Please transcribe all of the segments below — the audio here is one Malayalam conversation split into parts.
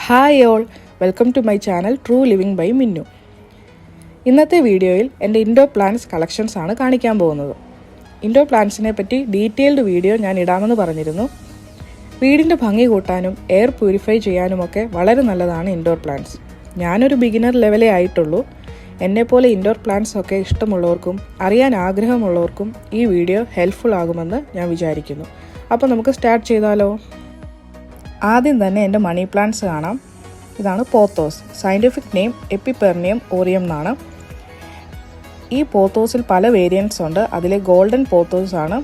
Hi all, welcome to my channel true living by Minnu. ഇന്നത്തെ വീഡിയോയിൽ എൻ്റെ ഇൻഡോർ പ്ലാന്റ്സ് കളക്ഷൻസ് ആണ് കാണിക്കാൻ പോകുന്നത്. ഇൻഡോർ പ്ലാന്റ്സിനെ പറ്റി ഡീറ്റെയിൽഡ് വീഡിയോ ഞാൻ ഇടാമെന്ന് പറഞ്ഞിരുന്നു. വീടിൻ്റെ ഭംഗി കൂട്ടാനും എയർ പ്യൂരിഫൈ ചെയ്യാനുമൊക്കെ വളരെ നല്ലതാണ് ഇൻഡോർ പ്ലാന്റ്സ്. ഞാനൊരു ബിഗിനർ ലെവലേ ആയിട്ടുള്ളൂ. എന്നെപ്പോലെ ഇൻഡോർ പ്ലാന്റ്സ് ഒക്കെ ഇഷ്ടമുള്ളവർക്കും അറിയാൻ ആഗ്രഹമുള്ളവർക്കും ഈ വീഡിയോ ഹെൽപ്ഫുൾ ആകുമെന്ന് ഞാൻ വിചാരിക്കുന്നു. അപ്പോൾ നമുക്ക് സ്റ്റാർട്ട് ചെയ്താലോ? ആദ്യം തന്നെ എൻ്റെ മണി പ്ലാന്റ്സ് കാണാം. ഇതാണ് പോത്തോസ്. സയൻറ്റിഫിക് നെയിം എപ്പിപെർണിയം ഓറിയം എന്നാണ്. ഈ പോത്തോസിൽ പല വേരിയൻറ്റ്സ് ഉണ്ട്. അതിലെ ഗോൾഡൻ പോത്തോസ് ആണ്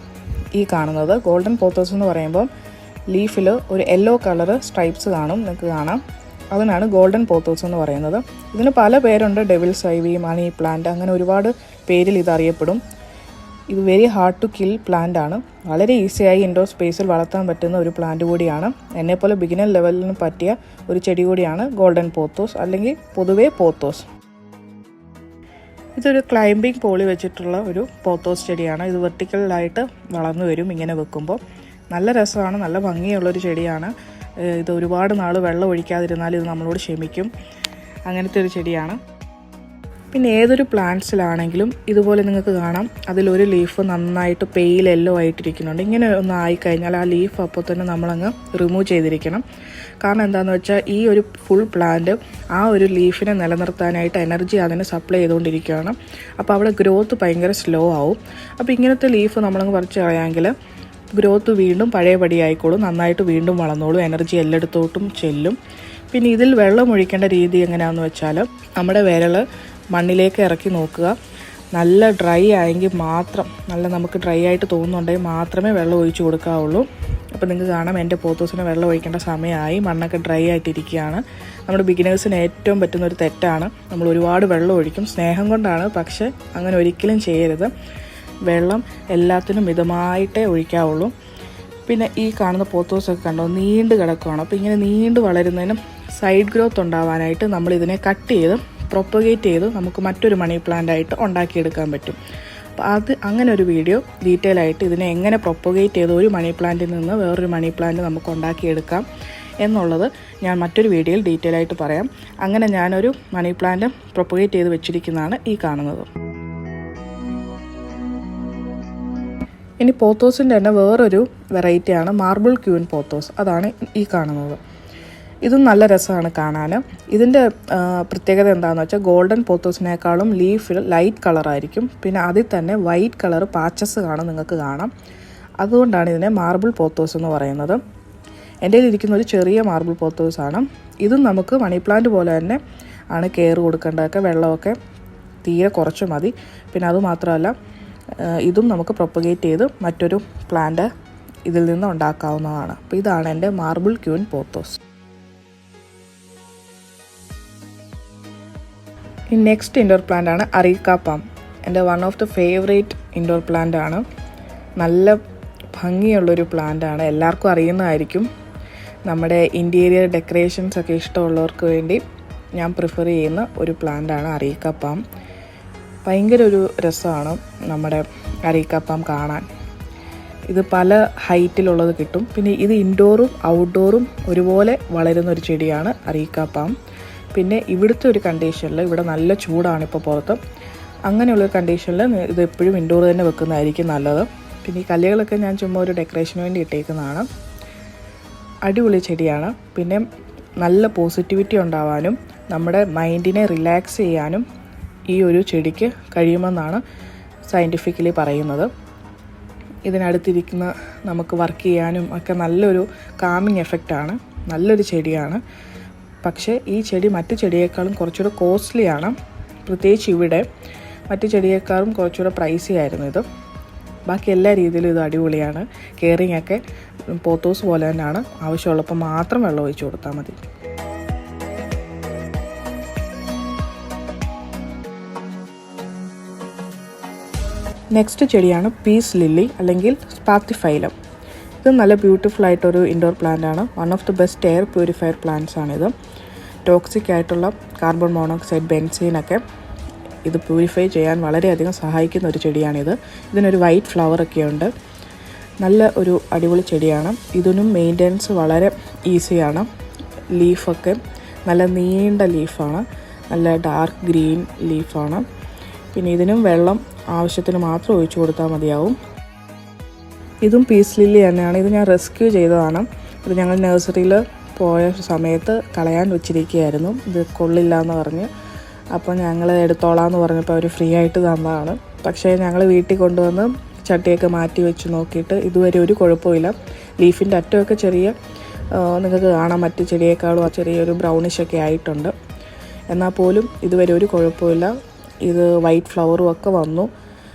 ഈ കാണുന്നത്. ഗോൾഡൻ പോത്തോസ് എന്ന് പറയുമ്പോൾ ലീഫിൽ ഒരു യെല്ലോ കളർ സ്ട്രൈപ്സ് കാണും, നിങ്ങൾക്ക് കാണാം. അതിനാണ് ഗോൾഡൻ പോത്തോസ് എന്ന് പറയുന്നത്. ഇതിന് പല പേരുണ്ട്. ഡെവിൾസ് ഐവി, മണി പ്ലാന്റ്, അങ്ങനെ ഒരുപാട് പേരിൽ ഇത് അറിയപ്പെടും. ഇത് very hard to kill plant ആണ്. വളരെ ഈസിയായി ഇൻഡോർ സ്പേസിൽ വളർത്താൻ പറ്റുന്ന ഒരു പ്ലാന്റ് കൂടിയാണ്. എന്നെപ്പോലെ ബിഗിനർ ലെവലിന് പറ്റിയ ഒരു ചെടി കൂടിയാണ് ഗോൾഡൻ പോത്തോസ്, അല്ലെങ്കിൽ പൊതുവേ പോത്തോസ്. ഇതൊരു ക്ലൈംബിംഗ് പോളി വെച്ചിട്ടുള്ള ഒരു പോത്തോസ് ചെടിയാണ്. ഇത് വെർട്ടിക്കലായിട്ട് വളർന്നു വരും ഇങ്ങനെ വെക്കുമ്പോൾ. നല്ല രസമാണ്, നല്ല ഭംഗിയുള്ളൊരു ചെടിയാണ്. ഇത് ഒരുപാട് നാൾ വെള്ളം ഒഴിക്കാതിരുന്നാൽ ഇത് നമ്മളോട് ക്ഷമിക്കും. അങ്ങനത്തെ ഒരു ചെടിയാണ്. പിന്നെ ഏതൊരു പ്ലാന്റ്സിലാണെങ്കിലും ഇതുപോലെ നിങ്ങൾക്ക് കാണാം, അതിലൊരു ലീഫ് നന്നായിട്ട് പെയിൽ യെല്ലോ ആയിട്ടിരിക്കുന്നുണ്ട്. ഇങ്ങനെ ഒന്ന് ആയിക്കഴിഞ്ഞാൽ ആ ലീഫ് അപ്പോൾ തന്നെ നമ്മളങ്ങ് റിമൂവ് ചെയ്തിരിക്കണം. കാരണം എന്താണെന്ന് വെച്ചാൽ ഈ ഒരു ഫുൾ പ്ലാന്റ് ആ ഒരു ലീഫിനെ നിലനിർത്താനായിട്ട് എനർജി അതിന് സപ്ലൈ ചെയ്തുകൊണ്ടിരിക്കുകയാണ്. അപ്പോൾ അവിടെ ഗ്രോത്ത് ഭയങ്കര സ്ലോ ആവും. അപ്പോൾ ഇങ്ങനത്തെ ലീഫ് നമ്മളങ്ങ് പറിച്ച് കളയാമെങ്കിൽ ഗ്രോത്ത് വീണ്ടും പഴയപടി ആയിക്കോളും, നന്നായിട്ട് വീണ്ടും വളർന്നോളും, എനർജി എല്ലായിടത്തോട്ടും ചെല്ലും. പിന്നെ ഇതിൽ വെള്ളം ഒഴിക്കേണ്ട രീതി എങ്ങനെയാണെന്ന് വെച്ചാൽ നമ്മുടെ വിരൽ മണ്ണിലേക്ക് ഇറക്കി നോക്കുക. നല്ല ഡ്രൈ ആയെങ്കിൽ മാത്രം, നല്ല നമുക്ക് ഡ്രൈ ആയിട്ട് തോന്നുന്നുണ്ടെങ്കിൽ മാത്രമേ വെള്ളം ഒഴിച്ച് കൊടുക്കാവുള്ളൂ. അപ്പോൾ നിങ്ങൾക്ക് കാണാം, എൻ്റെ പോത്തോസിന് വെള്ളം ഒഴിക്കേണ്ട സമയമായി. മണ്ണൊക്കെ ഡ്രൈ ആയിട്ടിരിക്കുകയാണ്. നമ്മുടെ ബിഗിനേഴ്സിന് ഏറ്റവും പറ്റുന്നൊരു തെറ്റാണ്, നമ്മൾ ഒരുപാട് വെള്ളം ഒഴിക്കും. സ്നേഹം കൊണ്ടാണ്, പക്ഷേ അങ്ങനെ ഒരിക്കലും ചെയ്യരുത്. വെള്ളം എല്ലാത്തിനും മിതമായിട്ടേ ഒഴിക്കാവുള്ളൂ. പിന്നെ ഈ കാണുന്ന പോത്തോസൊക്കെ കണ്ടോ, നീണ്ട് കിടക്കുകയാണ്. അപ്പോൾ ഇങ്ങനെ നീണ്ട് വളരുന്നതിനും സൈഡ് ഗ്രോത്ത് ഉണ്ടാവാനായിട്ട് നമ്മളിതിനെ കട്ട് ചെയ്ത് പ്രൊപ്പഗേറ്റ് ചെയ്ത് നമുക്ക് മറ്റൊരു മണി പ്ലാന്റ് ആയിട്ട് ഉണ്ടാക്കിയെടുക്കാൻ പറ്റും. അപ്പോൾ അങ്ങനെ ഒരു വീഡിയോ ഡീറ്റെയിൽ ആയിട്ട് ഇതിനെ എങ്ങനെ പ്രൊപ്പഗേറ്റ് ചെയ്ത് ഒരു മണി പ്ലാന്റിൽ നിന്ന് വേറൊരു മണി പ്ലാന്റ് നമുക്ക് ഉണ്ടാക്കിയെടുക്കാം എന്നുള്ളത് ഞാൻ മറ്റൊരു വീഡിയോയിൽ ഡീറ്റെയിൽ ആയിട്ട് പറയാം. അങ്ങനെ ഞാനൊരു മണി പ്ലാന്റ് പ്രൊപ്പഗേറ്റ് ചെയ്ത് വെച്ചിരിക്കുന്നതാണ് ഈ കാണുന്നത്. ഇനി പോത്തോസിൻ്റെ തന്നെ വേറൊരു വെറൈറ്റിയാണ് മാർബിൾ ക്യൂൻ പോത്തോസ്. അതാണ് ഈ കാണുന്നത്. ഇതും നല്ല രസമാണ് കാണാൻ. ഇതിൻ്റെ പ്രത്യേകത എന്താണെന്ന് വെച്ചാൽ ഗോൾഡൻ പോത്തോസിനേക്കാളും ലീഫിൽ ലൈറ്റ് കളറായിരിക്കും. പിന്നെ അതിൽ തന്നെ വൈറ്റ് കളർ പാച്ചസ് നിങ്ങൾക്ക് കാണാം. അതുകൊണ്ടാണ് ഇതിനെ മാർബിൾ പോത്തോസ് എന്ന് പറയുന്നത്. എൻ്റെ കയ്യിലിരിക്കുന്ന ഒരു ചെറിയ മാർബിൾ പോത്തോസാണ്. ഇതും നമുക്ക് മണി പ്ലാന്റ് പോലെ തന്നെ ആണ് കെയർ കൊടുക്കേണ്ടതൊക്കെ. വെള്ളമൊക്കെ തീരെ കുറച്ച് മതി. പിന്നെ അതുമാത്രമല്ല, ഇതും നമുക്ക് പ്രൊപ്പഗേറ്റ് ചെയ്ത് മറ്റൊരു പ്ലാന്റ് ഇതിൽ നിന്ന് ഉണ്ടാക്കാവുന്നതാണ്. അപ്പോൾ ഇതാണ് എൻ്റെ മാർബിൾ ക്യൂൻ പോത്തോസ്. ഈ നെക്സ്റ്റ് ഇൻഡോർ പ്ലാന്റ് ആണ് അറീക്ക പാം. എൻ്റെ one of the favourite indoor plant ആണ്. നല്ല ഭംഗിയുള്ളൊരു പ്ലാന്റ് ആണ്, എല്ലാവർക്കും അറിയുന്നതായിരിക്കും. നമ്മുടെ ഇൻറ്റീരിയർ ഡെക്കറേഷൻസ് ഒക്കെ ഇഷ്ടമുള്ളവർക്ക് വേണ്ടി ഞാൻ പ്രിഫർ ചെയ്യുന്ന ഒരു പ്ലാന്റ് ആണ് അറീക്ക പാം. ഭയങ്കര ഒരു രസമാണ് നമ്മുടെ അറീക്ക പാം കാണാൻ. ഇത് പല ഹൈറ്റിലുള്ളത് കിട്ടും. പിന്നെ ഇത് ഇൻഡോറും ഔട്ട്ഡോറും ഒരുപോലെ വളരുന്ന ഒരു ചെടിയാണ് അറീക്ക പാം. പിന്നെ ഇവിടുത്തെ ഒരു കണ്ടീഷനിൽ, ഇവിടെ നല്ല ചൂടാണ് ഇപ്പോൾ പുറത്ത്, അങ്ങനെയുള്ളൊരു കണ്ടീഷനിൽ ഇത് എപ്പോഴും ഇൻഡോർ തന്നെ വെക്കുന്നതായിരിക്കും നല്ലത്. പിന്നെ ഈ കല്ലുകളൊക്കെ ഞാൻ ചുമ്മാ ഒരു ഡെക്കറേഷന് വേണ്ടി ഇട്ടേക്കുന്നതാണ്. അടിപൊളി ചെടിയാണ്. പിന്നെ നല്ല പോസിറ്റിവിറ്റി ഉണ്ടാവാനും നമ്മുടെ മൈൻഡിനെ റിലാക്സ് ചെയ്യാനും ഈ ഒരു ചെടിക്ക് കഴിയുമെന്നാണ് സയൻറ്റിഫിക്കലി പറയുന്നത്. ഇതിനടുത്തിരിക്കുന്ന നമുക്ക് വർക്ക് ചെയ്യാനും ഒക്കെ നല്ലൊരു കാമിങ് എഫക്റ്റാണ്. നല്ലൊരു ചെടിയാണ്. പക്ഷേ ഈ ചെടി മറ്റു ചെടിയേക്കാളും കുറച്ചുകൂടെ കോസ്റ്റ്ലിയാണ്. പ്രത്യേകിച്ച് ഇവിടെ മറ്റു ചെടിയേക്കാളും കുറച്ചുകൂടെ പ്രൈസി ആയിരുന്നു ഇത്. ബാക്കി എല്ലാ രീതിയിലും ഇത് അടിപൊളിയാണ്. കെയറിങ് ഒക്കെ പോത്തോസ് പോലെ തന്നെയാണ്. ആവശ്യമുള്ളപ്പോൾ മാത്രം വെള്ളം ഒഴിച്ച് കൊടുത്താൽ മതി. നെക്സ്റ്റ് ചെടിയാണ് പീസ് ലില്ലി, അല്ലെങ്കിൽ സ്പാത്തിഫൈലം. ഇത് നല്ല ബ്യൂട്ടിഫുൾ ആയിട്ടൊരു ഇൻഡോർ പ്ലാന്റ് ആണ്. One of the best air purifier plants ആണിത്. ടോക്സിക് ആയിട്ടുള്ള കാർബൺ മോണോക്സൈഡ്, ബെൻസീനൊക്കെ ഇത് പ്യൂരിഫൈ ചെയ്യാൻ വളരെയധികം സഹായിക്കുന്ന ഒരു ചെടിയാണിത്. ഇതിനൊരു വൈറ്റ് ഫ്ലവറൊക്കെ ഉണ്ട്. നല്ല ഒരു അടിപൊളി ചെടിയാണ്. ഇതിനും മെയിൻ്റെനൻസ് വളരെ ഈസിയാണ്. ലീഫൊക്കെ നല്ല നീണ്ട ലീഫാണ്, നല്ല ഡാർക്ക് ഗ്രീൻ ലീഫാണ്. പിന്നെ ഇതിനും വെള്ളം ആവശ്യത്തിന് മാത്രം ഒഴിച്ചു കൊടുത്താൽ മതിയാവും. ഇതും പീസ് ലില്ലി തന്നെയാണ്. ഇത് ഞാൻ റെസ്ക്യൂ ചെയ്തതാണ്. ഇത് ഞങ്ങൾ നഴ്സറിയിൽ പോയ സമയത്ത് കളയാൻ വെച്ചിരിക്കുകയായിരുന്നു. ഇത് കൊള്ളില്ല എന്ന് പറഞ്ഞ്, അപ്പോൾ ഞങ്ങൾ എടുത്തോളാമെന്ന് പറഞ്ഞപ്പോൾ അവർ ഫ്രീ ആയിട്ട് തന്നതാണ്. പക്ഷേ ഞങ്ങൾ വീട്ടിൽ കൊണ്ടുവന്ന് ചട്ടിയൊക്കെ മാറ്റി വെച്ച് നോക്കിയിട്ട് ഇതുവരെ ഒരു കുഴപ്പമില്ല. ലീഫിൻ്റെ അറ്റമൊക്കെ ചെറിയ നിങ്ങൾക്ക് കാണാം മറ്റ് ചെടിയേക്കാളും ചെറിയൊരു ബ്രൗണിഷൊക്കെ ആയിട്ടുണ്ട്. എന്നാൽ പോലും ഇതുവരെ ഒരു കുഴപ്പമില്ല. ഇത് വൈറ്റ് ഫ്ലവറും ഒക്കെ വന്നു.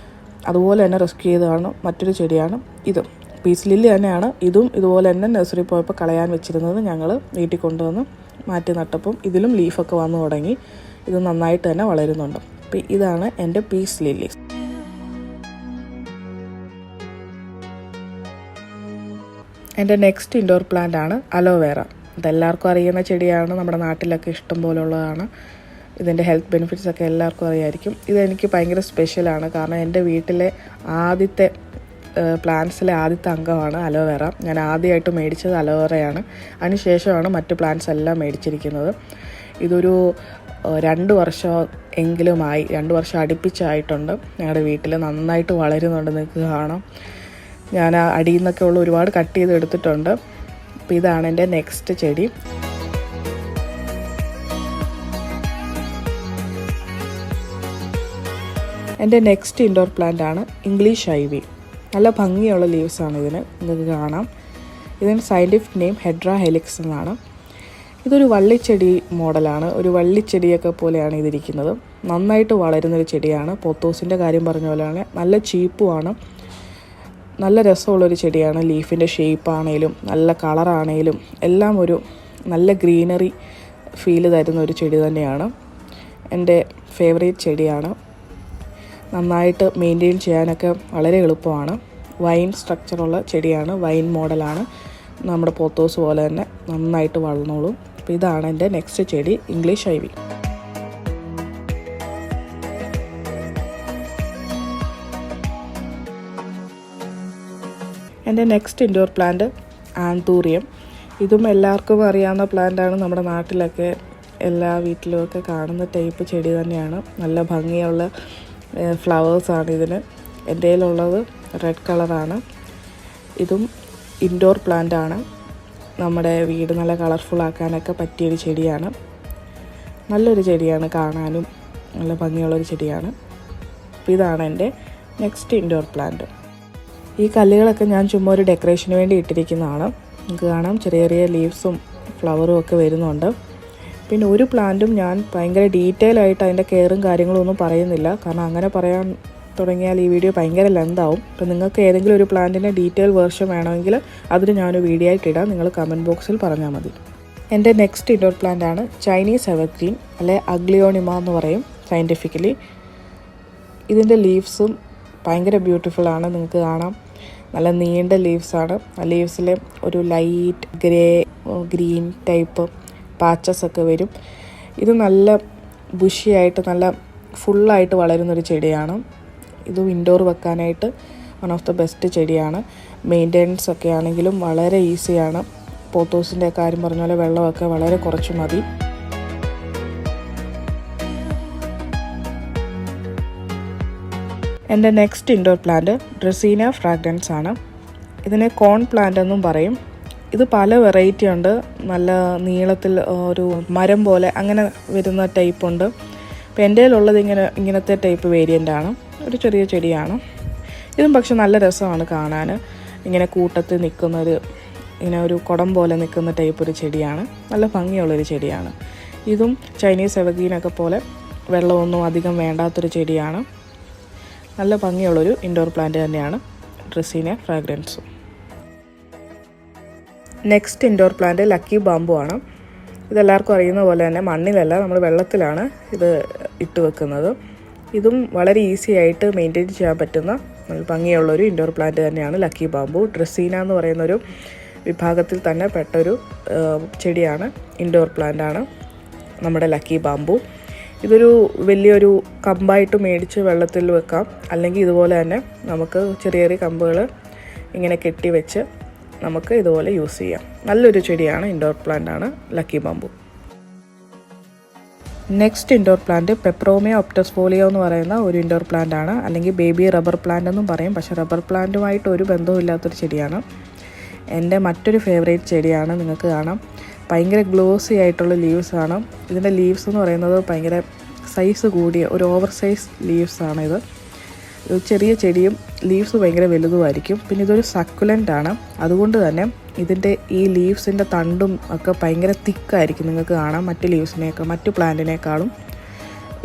അതുപോലെ തന്നെ റെസ്ക്യൂ ചെയ്തതാണ് മറ്റൊരു ചെടിയാണ് ഇത്. പീസ് ലില്ലി തന്നെയാണ്. ഇതും ഇതുപോലെ തന്നെ നഴ്സറി പോയപ്പോൾ കളയാൻ വെച്ചിരുന്നത് ഞങ്ങൾ വീട്ടിൽ കൊണ്ടുവന്ന് മാറ്റി നട്ടപ്പം ഇതിലും ലീഫൊക്കെ വന്നു തുടങ്ങി. ഇത് നന്നായിട്ട് തന്നെ വളരുന്നുണ്ട്. അപ്പോൾ ഇതാണ് എൻ്റെ പീസ് ലില്ലി. എൻ്റെ നെക്സ്റ്റ് ഇൻഡോർ പ്ലാന്റ് ആണ് അലോവേറ. ഇതെല്ലാവർക്കും അറിയുന്ന ചെടിയാണ്, നമ്മുടെ നാട്ടിലൊക്കെ ഇഷ്ടം പോലുള്ളതാണ്. ഇതിൻ്റെ ഹെൽത്ത് ബെനിഫിറ്റ്സ് ഒക്കെ എല്ലാവർക്കും അറിയായിരിക്കും. ഇതെനിക്ക് ഭയങ്കര സ്പെഷ്യലാണ്, കാരണം എൻ്റെ വീട്ടിലെ ആദ്യത്തെ പ്ലാന്റ്സിലെ ആദ്യത്തെ അംഗമാണ് അലോവേറ. ഞാൻ ആദ്യമായിട്ട് മേടിച്ചത് അലോവേറയാണ്. അതിനുശേഷമാണ് മറ്റ് പ്ലാന്റ്സ് എല്ലാം മേടിച്ചിരിക്കുന്നത്. ഇതൊരു 2 വർഷം എങ്കിലുമായി, 2 വർഷം അടുപ്പിച്ചായിട്ടുണ്ട്. ഞങ്ങളുടെ വീട്ടിൽ നന്നായിട്ട് വളരുന്നുണ്ട്, നിങ്ങൾക്ക് കാണാം. ഞാൻ അടിയിൽ നിന്നൊക്കെ ഉള്ള ഒരുപാട് കട്ട് ചെയ്ത് എടുത്തിട്ടുണ്ട്. അപ്പോൾ ഇതാണ് എൻ്റെ നെക്സ്റ്റ് ചെടി. എൻ്റെ നെക്സ്റ്റ് ഇൻഡോർ പ്ലാന്റ് ആണ് ഇംഗ്ലീഷ് ഐവി. നല്ല ഭംഗിയുള്ള ലീവ്സാണ് ഇതിന്, നിങ്ങൾക്ക് കാണാം. ഇതിന് സയൻറ്റിഫിക് നെയിം ഹെഡ്ര ഹെലിക്സ് എന്നാണ്. ഇതൊരു വള്ളിച്ചെടി മോഡലാണ്. ഒരു വള്ളിച്ചെടിയൊക്കെ പോലെയാണ് ഇതിരിക്കുന്നത്. നന്നായിട്ട് വളരുന്നൊരു ചെടിയാണ്. പോത്തോസിൻ്റെ കാര്യം പറഞ്ഞ പോലെയാണ്. നല്ല ചീപ്പുമാണ്. നല്ല രസമുള്ളൊരു ചെടിയാണ്. ലീഫിൻ്റെ ഷേപ്പാണേലും നല്ല കളറാണേലും എല്ലാം ഒരു നല്ല ഗ്രീനറി ഫീല് തരുന്ന ഒരു ചെടി തന്നെയാണ്. എൻ്റെ ഫേവറേറ്റ് ചെടിയാണ്. നന്നായിട്ട് മെയിൻറ്റെയിൻ ചെയ്യാനൊക്കെ വളരെ എളുപ്പമാണ്. വൈൻ സ്ട്രക്ചറുള്ള ചെടിയാണ്, വൈൻ മോഡലാണ്. നമ്മുടെ പോത്തോസ് പോലെ തന്നെ നന്നായിട്ട് വളർന്നോളും. അപ്പോൾ ഇതാണ് എൻ്റെ നെക്സ്റ്റ് ചെടി, ഇംഗ്ലീഷ് ഐവി. എൻ്റെ നെക്സ്റ്റ് ഇൻഡോർ പ്ലാന്റ് ആന്തൂറിയം. ഇതും എല്ലാവർക്കും അറിയാവുന്ന പ്ലാന്റാണ്. നമ്മുടെ നാട്ടിലൊക്കെ എല്ലാ വീട്ടിലുമൊക്കെ കാണുന്ന ടൈപ്പ് ചെടി തന്നെയാണ്. നല്ല ഭംഗിയുള്ള ഫ്ലവേഴ്സാണ് ഇതിന്. എൻ്റെ കയ്യിലുള്ളത് റെഡ് കളറാണ്. ഇതും ഇൻഡോർ പ്ലാന്റാണ്. നമ്മുടെ വീട് നല്ല കളർഫുള്ളാക്കാനൊക്കെ പറ്റിയൊരു ചെടിയാണ്. നല്ലൊരു ചെടിയാണ്, കാണാനും നല്ല ഭംഗിയുള്ളൊരു ചെടിയാണ്. അപ്പോൾ ഇതാണ് എൻ്റെ നെക്സ്റ്റ് ഇൻഡോർ പ്ലാന്റ്. ഈ കല്ലുകളൊക്കെ ഞാൻ ചുമ്മാ ഒരു ഡെക്കറേഷന് വേണ്ടി ഇട്ടിരിക്കുന്നതാണ്. നിങ്ങൾക്ക് കാണാം ചെറിയ ചെറിയ ലീവ്സും ഫ്ലവറും ഒക്കെ വരുന്നുണ്ട്. പിന്നെ ഒരു പ്ലാന്റും ഞാൻ ഭയങ്കര ഡീറ്റെയിൽ ആയിട്ട് അതിൻ്റെ കെയറും കാര്യങ്ങളും ഒന്നും പറയുന്നില്ല, കാരണം അങ്ങനെ പറയാൻ തുടങ്ങിയാൽ ഈ വീഡിയോ ഭയങ്കര ലെന്താവും. അപ്പോൾ നിങ്ങൾക്ക് ഏതെങ്കിലും ഒരു പ്ലാന്റിൻ്റെ ഡീറ്റെയിൽ വേർഷൻ വേണമെങ്കിൽ അതിന് ഞാനൊരു വീഡിയോ ആയിട്ട് ഇടാം. നിങ്ങൾ കമൻറ്റ് ബോക്സിൽ പറഞ്ഞാൽ മതി. എൻ്റെ നെക്സ്റ്റ് ഇൻഡോർ പ്ലാന്റ് ആണ് ചൈനീസ് എവർഗ്രീൻ, അല്ലെ അഗ്ലിയോണിമ എന്ന് പറയും സയൻറ്റിഫിക്കലി. ഇതിൻ്റെ ലീവ്സും ഭയങ്കര ബ്യൂട്ടിഫുള്ളാണ്. നിങ്ങൾക്ക് കാണാം നല്ല നീണ്ട ലീവ്സാണ്. ആ ലീവ്സിൽ ഒരു light grey green type patches ഒക്കെ വരും. ഇത് നല്ല ബുഷിയായിട്ട് നല്ല ഫുള്ളായിട്ട് വളരുന്നൊരു ചെടിയാണ്. ഇത് ഇൻഡോർ വെക്കാനായിട്ട് വൺ ഓഫ് ദ ബെസ്റ്റ് ചെടിയാണ്. മെയിൻ്റെനൻസ് ഒക്കെ ആണെങ്കിലും വളരെ ഈസിയാണ്. പോത്തോസിൻ്റെ കാര്യം പറഞ്ഞ പോലെ വെള്ളമൊക്കെ വളരെ കുറച്ച് മതി. എൻ്റെ next indoor plant dracaena fragrans ആണ്. ഇതിനെ കോൺ പ്ലാന്റ് എന്നും പറയും. ഇത് പല വെറൈറ്റി ഉണ്ട്. നല്ല നീളത്തിൽ ഒരു മരം പോലെ അങ്ങനെ വരുന്ന ടൈപ്പ് ഉണ്ട്. അപ്പോൾ എൻ്റെ കയ്യിലുള്ളത് ഇങ്ങനത്തെ ടൈപ്പ് വേരിയൻ്റ് ആണ്. ഒരു ചെറിയ ചെടിയാണ്. ഇതും പക്ഷെ നല്ല രസമാണ് കാണാൻ. ഇങ്ങനെ കൂട്ടത്തിൽ നിൽക്കുന്നൊരു ഇങ്ങനെ ഒരു കുടം പോലെ നിൽക്കുന്ന ടൈപ്പ് ഒരു ചെടിയാണ്. നല്ല ഭംഗിയുള്ളൊരു ചെടിയാണ്. ഇതും ചൈനീസ് എവർഗ്രീനൊക്കെ പോലെ വെള്ളമൊന്നും അധികം വേണ്ടാത്തൊരു ചെടിയാണ്. നല്ല ഭംഗിയുള്ളൊരു ഇൻഡോർ പ്ലാന്റ് തന്നെയാണ് ഡ്രസീന ഫ്രാഗ്രൻസും. Next indoor plant lucky bamboo ആണ്. ഇതെല്ലാവർക്കും അറിയുന്ന പോലെ തന്നെ മണ്ണിലല്ല, നമ്മൾ വെള്ളത്തിലാണ് ഇത് ഇട്ട് വെക്കുന്നത്. ഇതും വളരെ ഈസി ആയിട്ട് മെയിൻറ്റെയിൻ ചെയ്യാൻ പറ്റുന്ന നല്ല ഭംഗിയുള്ളൊരു ഇൻഡോർ പ്ലാന്റ് തന്നെയാണ് ലക്കി ബാമ്പു. ഡ്രസീന എന്ന് പറയുന്നൊരു വിഭാഗത്തിൽ തന്നെ പെട്ടൊരു ചെടിയാണ്, ഇൻഡോർ പ്ലാന്റ് ആണ് നമ്മുടെ ലക്കി ബാമ്പു. ഇതൊരു വലിയൊരു കമ്പായിട്ട് മേടിച്ച് വെള്ളത്തിൽ വെക്കാം, അല്ലെങ്കിൽ ഇതുപോലെ തന്നെ നമുക്ക് ചെറിയ ചെറിയ കമ്പുകൾ ഇങ്ങനെ കെട്ടി വെച്ച് നമുക്ക് ഇതുപോലെ യൂസ് ചെയ്യാം. നല്ലൊരു ചെടിയാണ്, ഇൻഡോർ പ്ലാന്റ് ആണ് lucky bamboo. Next indoor plant peperomia obtusifolia എന്ന് പറയുന്ന ഒരു ഇൻഡോർ പ്ലാന്റ് ആണ്, അല്ലെങ്കിൽ ബേബി റബ്ബർ പ്ലാന്റ് എന്നും പറയും. പക്ഷേ റബ്ബർ പ്ലാന്റുമായിട്ട് ഒരു ബന്ധവുമില്ലാത്തൊരു ചെടിയാണ്. എൻ്റെ മറ്റൊരു ഫേവറേറ്റ് ചെടിയാണ്. നിങ്ങൾക്ക് കാണാം ഭയങ്കര ഗ്ലോസി ആയിട്ടുള്ള ലീവ്സാണ്. ഇതിൻ്റെ ലീവ്സ് എന്ന് പറയുന്നത് ഭയങ്കര സൈസ് കൂടിയ ഒരു ഓവർ സൈസ് ലീവ്സാണ്. ഇത് ചെറിയ ചെടിയും ലീവ്സ് ഭയങ്കര വലുതുമായിരിക്കും. പിന്നെ ഇതൊരു സക്കുലൻ്റ് ആണ്, അതുകൊണ്ട് തന്നെ ഇതിൻ്റെ ഈ ലീവ്സിൻ്റെ തണ്ടും ഒക്കെ ഭയങ്കര തിക്കായിരിക്കും. നിങ്ങൾക്ക് കാണാം മറ്റു പ്ലാന്റിനേക്കാളും.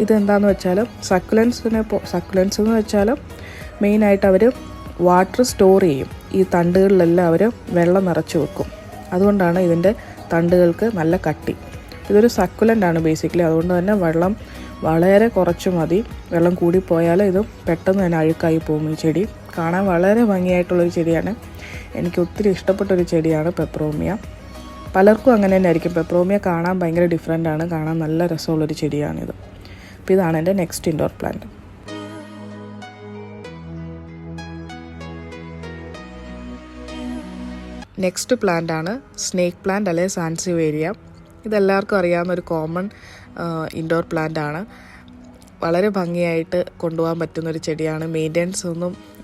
ഇതെന്താണെന്ന് വെച്ചാൽ സക്കുലൻസ് എന്ന് വെച്ചാൽ മെയിനായിട്ട് അവർ വാട്ടർ സ്റ്റോർ ചെയ്യും. ഈ തണ്ടുകളിലെല്ലാം അവർ വെള്ളം നിറച്ച് വെക്കും. അതുകൊണ്ടാണ് ഇതിൻ്റെ തണ്ടുകൾക്ക് നല്ല കട്ടി. ഇതൊരു സക്കുലൻ്റ് ആണ് ബേസിക്കലി, അതുകൊണ്ട് തന്നെ വെള്ളം വളരെ കുറച്ച് മതി. വെള്ളം കൂടിപ്പോയാൽ ഇത് പെട്ടെന്ന് തന്നെ അഴുക്കായി പോകും. ഈ ചെടി കാണാൻ വളരെ ഭംഗിയായിട്ടുള്ളൊരു ചെടിയാണ്. എനിക്ക് ഒത്തിരി ഇഷ്ടപ്പെട്ടൊരു ചെടിയാണ് പെപ്രോമിയ. പലർക്കും അങ്ങനെ തന്നെ ആയിരിക്കും. പെപ്രോമിയ കാണാൻ ഭയങ്കര ഡിഫറെൻ്റ് ആണ്, കാണാൻ നല്ല രസമുള്ളൊരു ചെടിയാണിത്. അപ്പോൾ ഇതാണ് എൻ്റെ next indoor plant. Next plant ആണ് സ്നേക്ക് പ്ലാന്റ് അല്ലെങ്കിൽ സാൻസിവേരിയ. ഇതെല്ലാവർക്കും അറിയാവുന്ന ഒരു കോമൺ ഇൻഡോർ പ്ലാന്റ് ആണ്. വളരെ ഭംഗിയായിട്ട് കൊണ്ടുപോകാൻ പറ്റുന്നൊരു ചെടിയാണ്.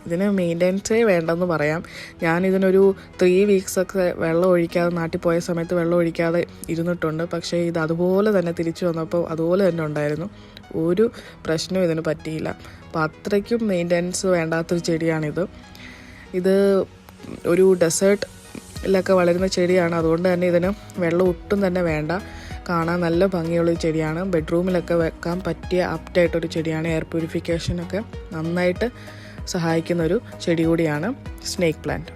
ഇതിന് മെയിൻ്റെനൻസേ വേണ്ടെന്ന് പറയാം. ഞാനിതിനൊരു 3 വീക്സൊക്കെ വെള്ളം ഒഴിക്കാതെ, നാട്ടിൽ പോയ സമയത്ത് വെള്ളം ഒഴിക്കാതെ ഇരുന്നിട്ടുണ്ട്. പക്ഷേ ഇത് അതുപോലെ തന്നെ തിരിച്ചു വന്നപ്പോൾ അതുപോലെ തന്നെ ഉണ്ടായിരുന്നു. ഒരു പ്രശ്നവും ഇതിന് പറ്റിയില്ല. അപ്പോൾ അത്രയ്ക്കും മെയിൻ്റെനൻസ് വേണ്ടാത്തൊരു ചെടിയാണിത്. ഇത് ഒരു ഡെസേർട്ടിലൊക്കെ വളരുന്ന ചെടിയാണ്, അതുകൊണ്ട് തന്നെ ഇതിന് വെള്ളം ഒട്ടും തന്നെ വേണ്ട. കാണാൻ നല്ല ഭംഗിയുള്ളൊരു ചെടിയാണ്. ബെഡ്റൂമിലൊക്കെ വെക്കാൻ പറ്റിയ ആപ്റ്റായിട്ടൊരു ചെടിയാണ്. എയർ പ്യൂരിഫിക്കേഷനൊക്കെ നന്നായിട്ട് സഹായിക്കുന്നൊരു ചെടി കൂടിയാണ് സ്നേക്ക് പ്ലാന്റ്.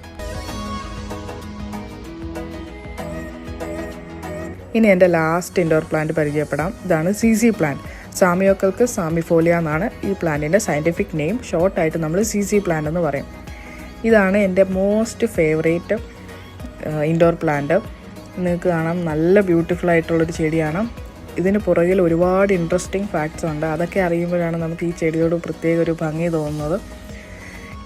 ഇനി എൻ്റെ ലാസ്റ്റ് ഇൻഡോർ പ്ലാന്റ് പരിചയപ്പെടാം. ഇതാണ് CC പ്ലാന്റ്. സാമിയോക്കൾക്ക് സാമിഫോലിയ എന്നാണ് ഈ പ്ലാന്റിൻ്റെ സയൻറ്റിഫിക് നെയിം. ഷോർട്ടായിട്ട് നമ്മൾ CC പ്ലാന്റ് എന്ന് പറയും. ഇതാണ് എൻ്റെ മോസ്റ്റ് ഫേവറേറ്റ് ഇൻഡോർ പ്ലാന്റ്. നിങ്ങൾക്ക് കാണാം നല്ല ബ്യൂട്ടിഫുൾ ആയിട്ടുള്ളൊരു ചെടിയാണ്. ഇതിന് പുറകിൽ ഒരുപാട് ഇൻട്രസ്റ്റിംഗ് ഫാക്ട്സ് ഉണ്ട്. അതൊക്കെ അറിയുമ്പോഴാണ് നമുക്ക് ഈ ചെടിയോട് പ്രത്യേക ഒരു ഭംഗി തോന്നുന്നത്.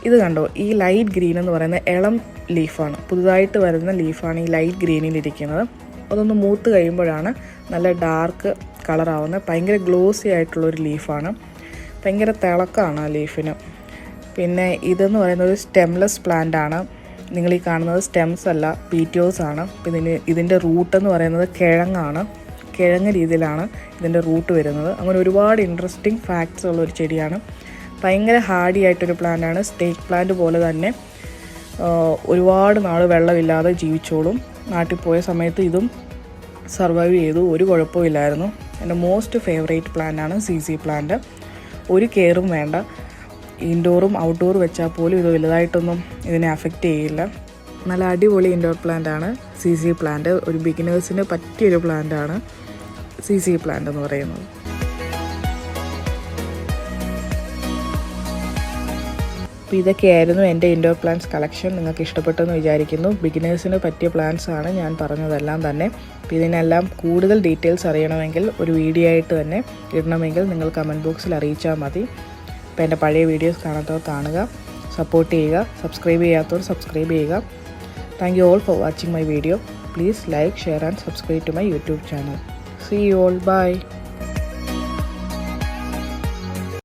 ഇത് കണ്ടോ, ഈ ലൈറ്റ് ഗ്രീൻ എന്ന് പറയുന്ന ഇളം ലീഫാണ്, പുതുതായിട്ട് വരുന്ന ലീഫാണ് ഈ ലൈറ്റ് ഗ്രീനിലിരിക്കുന്നത്. അതൊന്ന് മൂത്ത് കഴിയുമ്പോഴാണ് നല്ല ഡാർക്ക് കളറാവുന്നത്. ഭയങ്കര ഗ്ലോസി ആയിട്ടുള്ളൊരു ലീഫാണ്, ഭയങ്കര തിളക്കമാണ് ആ ലീഫിന്. പിന്നെ ഇതെന്ന് പറയുന്നത് ഒരു സ്റ്റെംലെസ് പ്ലാന്റ് ആണ്. നിങ്ങൾ ഈ കാണുന്നത് സ്റ്റെംസ് അല്ല, പീറ്റോസ് ആണ്. ഇതിൻ്റെ റൂട്ടെന്ന് പറയുന്നത് കിഴങ്ങ് രീതിയിലാണ് ഇതിൻ്റെ റൂട്ട് വരുന്നത്. അങ്ങനെ ഒരുപാട് ഇൻട്രസ്റ്റിംഗ് ഫാക്ട്സ് ഉള്ളൊരു ചെടിയാണ്. ഭയങ്കര ഹാർഡി ആയിട്ടൊരു പ്ലാന്റാണ്. സ്നേക്ക് പ്ലാന്റ് പോലെ തന്നെ ഒരുപാട് നാൾ വെള്ളമില്ലാതെ ജീവിച്ചോളും. നാട്ടിൽ പോയ സമയത്ത് ഇതും സർവൈവ് ചെയ്തു, ഒരു കുഴപ്പമില്ലായിരുന്നു. എൻ്റെ മോസ്റ്റ് ഫേവറേറ്റ് പ്ലാന്റാണ് CC പ്ലാന്റ്. ഒരു കെയറും വേണ്ട. ഇൻഡോറും ഔട്ട്ഡോറും വെച്ചാൽ പോലും ഇത് വലുതായിട്ടൊന്നും ഇതിനെ അഫക്റ്റ് ചെയ്യില്ല. നല്ല അടിപൊളി ഇൻഡോർ പ്ലാന്റാണ് CC പ്ലാന്റ്. ഒരു ബിഗിനേഴ്സിന് പറ്റിയൊരു പ്ലാന്റാണ് CC പ്ലാന്റ് എന്ന് പറയുന്നത്. അപ്പോൾ ഇതൊക്കെയായിരുന്നു എൻ്റെ ഇൻഡോർ പ്ലാന്റ്സ് കളക്ഷൻ. നിങ്ങൾക്ക് ഇഷ്ടപ്പെട്ടെന്ന് വിചാരിക്കുന്നു. ബിഗിനേഴ്സിന് പറ്റിയ പ്ലാന്റ്സ് ആണ് ഞാൻ പറഞ്ഞതെല്ലാം തന്നെ. അപ്പോൾ ഇതിനെല്ലാം കൂടുതൽ ഡീറ്റെയിൽസ് അറിയണമെങ്കിൽ ഒരു വീഡിയോ ആയിട്ട് തന്നെ ഇടണമെങ്കിൽ നിങ്ങൾ കമൻറ്റ് ബോക്സിൽ അറിയിച്ചാൽ മതി. അപ്പോൾ എൻ്റെ പഴയ വീഡിയോസ് കാണാത്തവർ കാണുക, സപ്പോർട്ട് ചെയ്യുക, സബ്സ്ക്രൈബ് ചെയ്യാത്തവർ സബ്സ്ക്രൈബ് ചെയ്യുക. Thank you all for watching my video. Please like, share and subscribe to my YouTube channel. See you all. Bye.